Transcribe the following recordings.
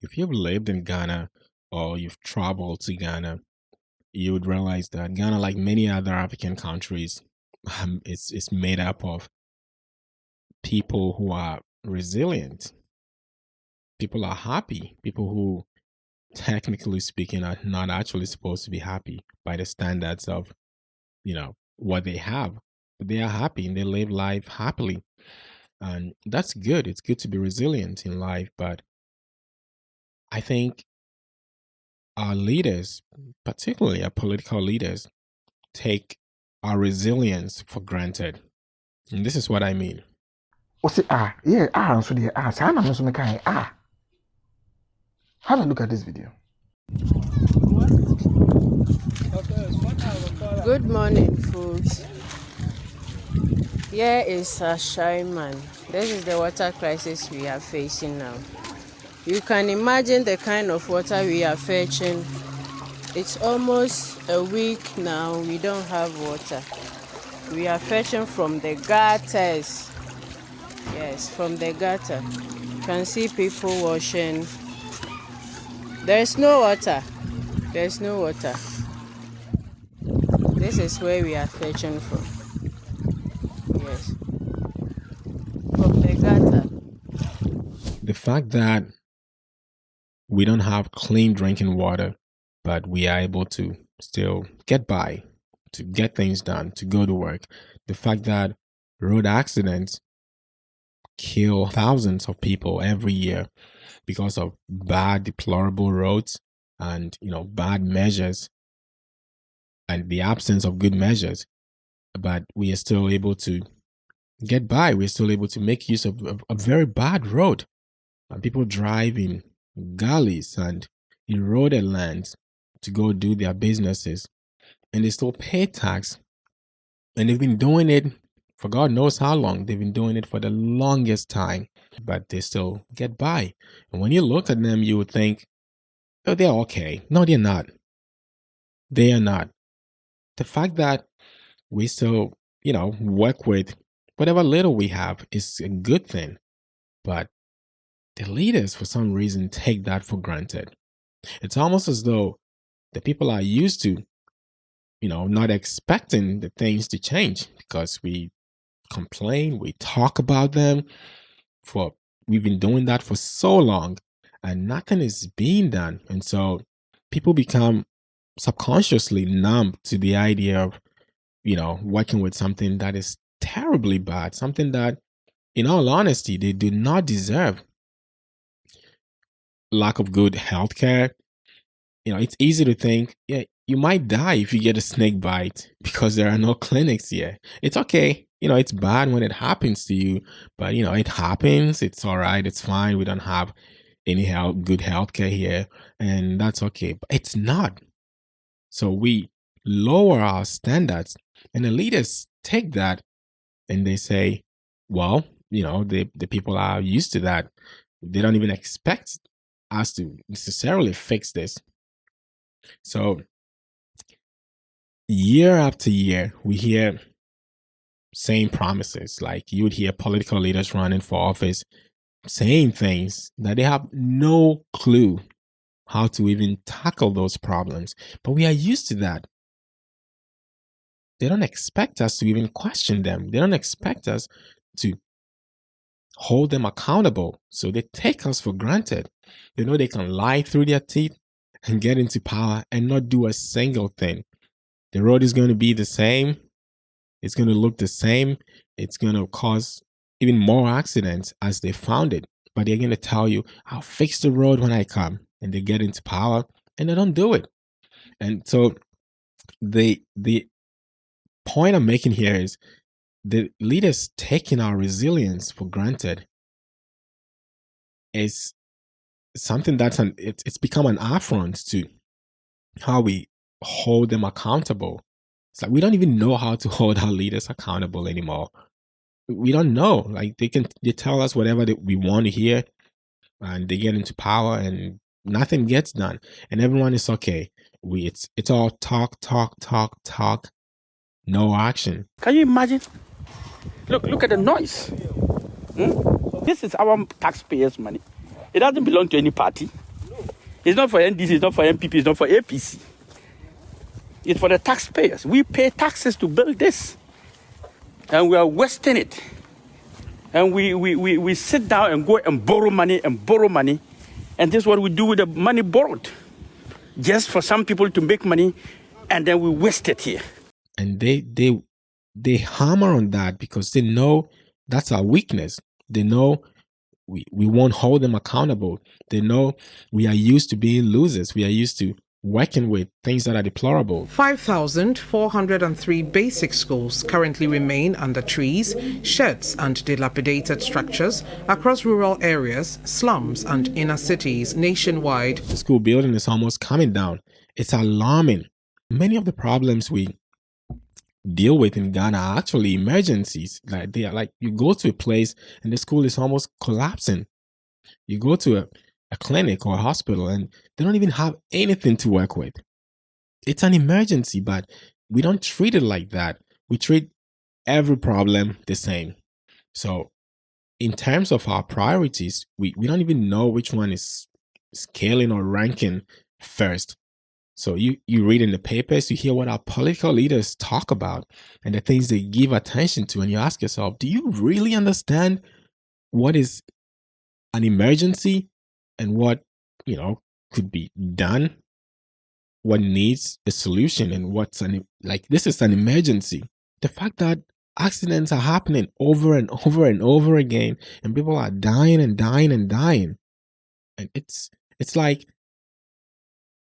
If you've lived in Ghana or you've traveled to Ghana, you would realize that Ghana, like many other African countries, it's made up of people who are resilient. People are happy. People who, technically speaking, are not actually supposed to be happy by the standards of what they have. But they are happy and they live life happily, and that's good. It's good to be resilient in life, but I think our leaders, particularly our political leaders, take our resilience for granted. And this is what I mean. What's it? Yeah, and so the so I'm also making Have a look at this video. Good morning, folks. Here is a Shaiman. This is the water crisis we are facing now. You can imagine the kind of water we are fetching. It's almost a week now we don't have water. We are fetching from the gutters. Yes, from the gutter. You can see people washing. There's no water. There's no water. This is where we are fetching from. Yes. From the gutter. The fact that we don't have clean drinking water, but we are able to still get by, to get things done, to go to work. The fact that road accidents kill thousands of people every year because of bad, deplorable roads and bad measures and the absence of good measures. But we are still able to get by. We're still able to make use of a very bad road. And people drive in gullies and eroded lands to go do their businesses, and they still pay tax. And they've been doing it for God knows how long. They've been doing it for the longest time, but they still get by. And when you look at them, you would think, oh, they're okay. No, they're not. They are not. The fact that we still, work with whatever little we have is a good thing. But the leaders, for some reason, take that for granted. It's almost as though the people are used to, not expecting the things to change because we complain, we talk about them we've been doing that for so long and nothing is being done. And so people become subconsciously numb to the idea of, working with something that is terribly bad, something that, in all honesty, they do not deserve. Lack of good healthcare. It's easy to think, yeah, you might die if you get a snake bite because there are no clinics here. It's okay. It's bad when it happens to you, but it happens. It's all right. It's fine. We don't have any good healthcare here, and that's okay. But it's not. So we lower our standards, and the leaders take that and they say, well, the people are used to that. They don't even expect us to necessarily fix this. So year after year, we hear same promises. Like you would hear political leaders running for office saying things that they have no clue how to even tackle those problems. But we are used to that. They don't expect us to even question them. They don't expect us to hold them accountable. So they take us for granted. They know they can lie through their teeth and get into power and not do a single thing. The road is going to be the same. It's going to look the same. It's going to cause even more accidents as they found it. But they're going to tell you, I'll fix the road when I come. And they get into power and they don't do it. And so the point I'm making here is the leaders taking our resilience for granted is something that's it's become an affront to how we hold them accountable. It's like we don't even know how to hold our leaders accountable anymore. We don't know. Like they tell us whatever we want to hear, and they get into power, and nothing gets done, and everyone is okay. It's all talk, no action. Can you imagine? Look at the noise. This is our taxpayers' money. It doesn't belong to any party. It's not for NDC, it's not for MPP, it's not for APC. It's for the taxpayers. We pay taxes to build this. And we are wasting it. And we sit down and go and borrow money. And this is what we do with the money borrowed. Just for some people to make money, and then we waste it here. And they hammer on that because they know that's our weakness. They know we won't hold them accountable. They know we are used to being losers. We are used to working with things that are deplorable. 5,403 basic schools currently remain under trees, sheds, and dilapidated structures across rural areas, slums, and inner cities nationwide. The school building is almost coming down. It's alarming. Many of the problems we deal with in Ghana are actually emergencies. Like they are like you go to a place and the school is almost collapsing. You go to a clinic or a hospital and they don't even have anything to work with. It's an emergency, but we don't treat it like that. We treat every problem the same. So in terms of our priorities, we don't even know which one is scaling or ranking first. So you read in the papers, you hear what our political leaders talk about and the things they give attention to, and you ask yourself, do you really understand what is an emergency and what, could be done? What needs a solution and this is an emergency. The fact that accidents are happening over and over and over again and people are dying and dying and dying. And it's like,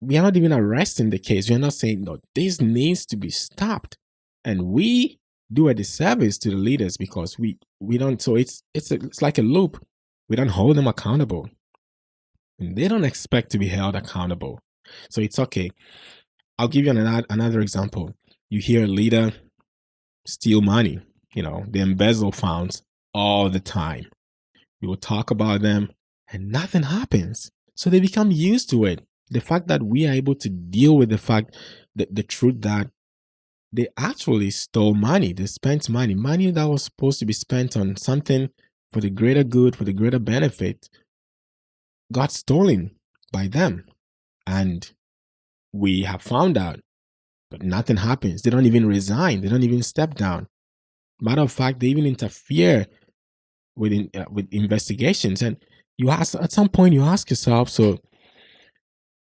we are not even arresting the case. We are not saying, no, this needs to be stopped. And we do a disservice to the leaders because we don't. So it's like a loop. We don't hold them accountable. And they don't expect to be held accountable. So it's okay. I'll give you another example. You hear a leader steal money. They embezzle funds all the time. We will talk about them and nothing happens. So they become used to it. The fact that we are able to deal with the truth that they actually stole money, they spent money that was supposed to be spent on something for the greater good, for the greater benefit, got stolen by them. And we have found out, but nothing happens. They don't even resign. They don't even step down. Matter of fact, they even interfere with investigations. And at some point you ask yourself, so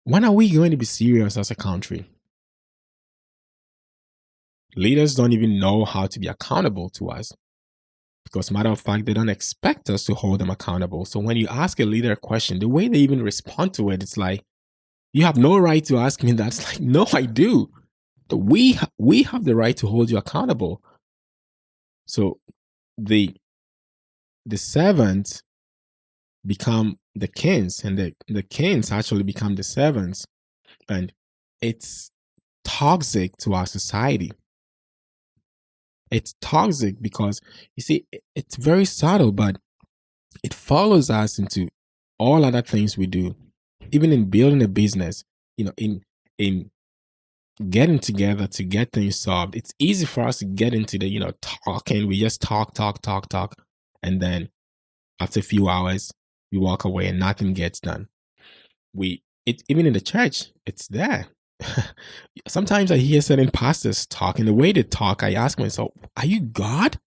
when are we going to be serious as a country? Leaders don't even know how to be accountable to us because, matter of fact, they don't expect us to hold them accountable. So when you ask a leader a question, the way they even respond to it, it's like, you have no right to ask me that. It's like, no, I do. We have the right to hold you accountable. So the servants become the kings, and the kings actually become the servants. And it's toxic to our society. It's toxic because, you see, it's very subtle, but it follows us into all other things we do. Even in building a business, in getting together to get things solved, it's easy for us to get into the, talking. We just talk. And then after a few hours, we walk away and nothing gets done. Even in the church, it's there. Sometimes I hear certain pastors talk, and the way they talk, I ask myself, are you God?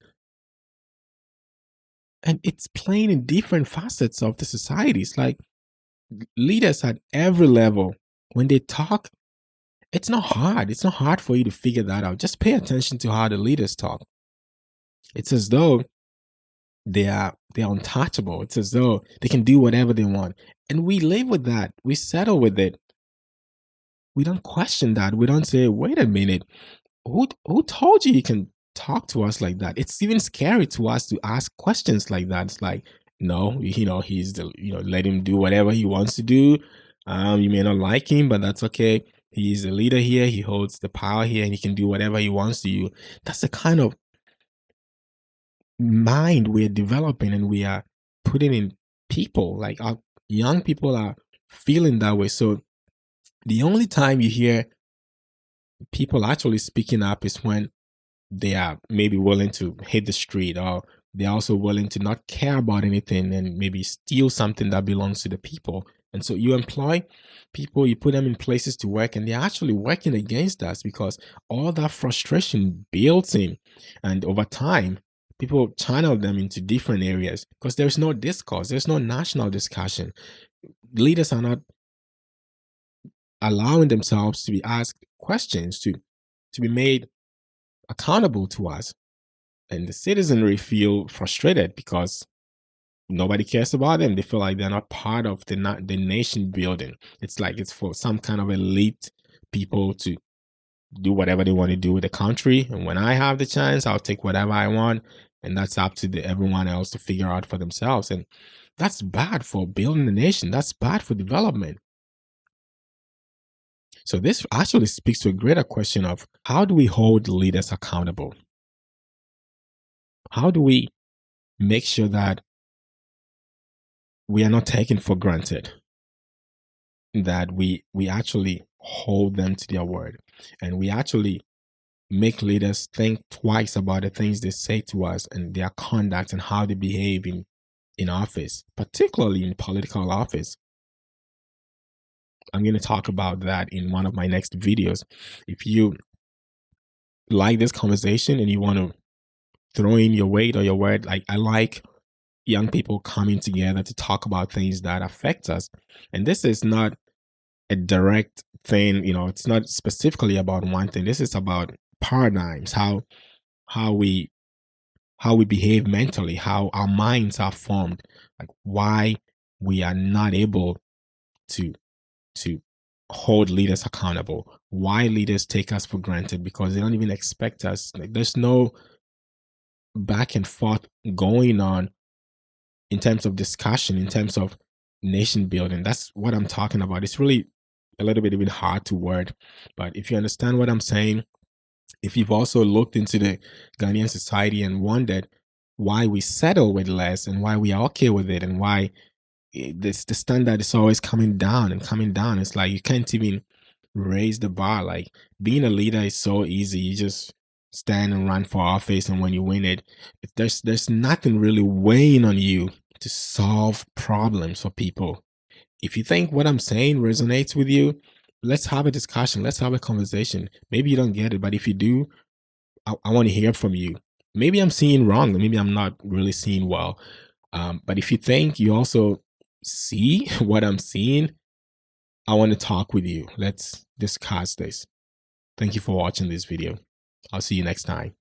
And it's playing in different facets of the society. It's like leaders at every level, when they talk, it's not hard. It's not hard for you to figure that out. Just pay attention to how the leaders talk. It's as though they're untouchable. It's as though they can do whatever they want. And we live with that. We settle with it. We don't question that. We don't say, wait a minute, who told you can talk to us like that? It's even scary to us to ask questions like that. It's like, no, he's let him do whatever he wants to do. You may not like him, but that's okay. He's the leader here. He holds the power here, and he can do whatever he wants to do. That's the kind of mind we're developing, and we are putting in people. Like our young people are feeling that way. So the only time you hear people actually speaking up is when they are maybe willing to hit the street, or they're also willing to not care about anything and maybe steal something that belongs to the people. And so you employ people, you put them in places to work, and they're actually working against us because all that frustration builds in. And over time, people channel them into different areas because there's no discourse, there's no national discussion. Leaders are not allowing themselves to be asked questions, to be made accountable to us. And the citizenry feel frustrated because nobody cares about them. They feel like they're not part of the nation building. It's like it's for some kind of elite people to do whatever they want to do with the country. And when I have the chance, I'll take whatever I want. And that's up to everyone else to figure out for themselves. And that's bad for building the nation. That's bad for development. So this actually speaks to a greater question of how do we hold leaders accountable? How do we make sure that we are not taken for granted, that we actually hold them to their word, and we actually make leaders think twice about the things they say to us and their conduct and how they behave in office, particularly in political office. I'm going to talk about that in one of my next videos. If you like this conversation and you want to throw in your weight or your word, like I like young people coming together to talk about things that affect us. And this is not a direct thing, it's not specifically about one thing. This is about paradigms, how we behave mentally, how our minds are formed, like why we are not able to hold leaders accountable, why leaders take us for granted because they don't even expect us. Like there's no back and forth going on in terms of discussion, in terms of nation building. That's what I'm talking about. It's really a little bit even hard to word, but if you understand what I'm saying, if you've also looked into the Ghanaian society and wondered why we settle with less and why we are okay with it and why the standard is always coming down and coming down, it's like you can't even raise the bar. Like being a leader is so easy. You just stand and run for office, and when you win it, there's nothing really weighing on you to solve problems for people. If you think what I'm saying resonates with you, let's have a discussion. Let's have a conversation. Maybe you don't get it, but if you do, I want to hear from you. Maybe I'm seeing wrong. Maybe I'm not really seeing well. But if you think you also see what I'm seeing, I want to talk with you. Let's discuss this. Thank you for watching this video. I'll see you next time.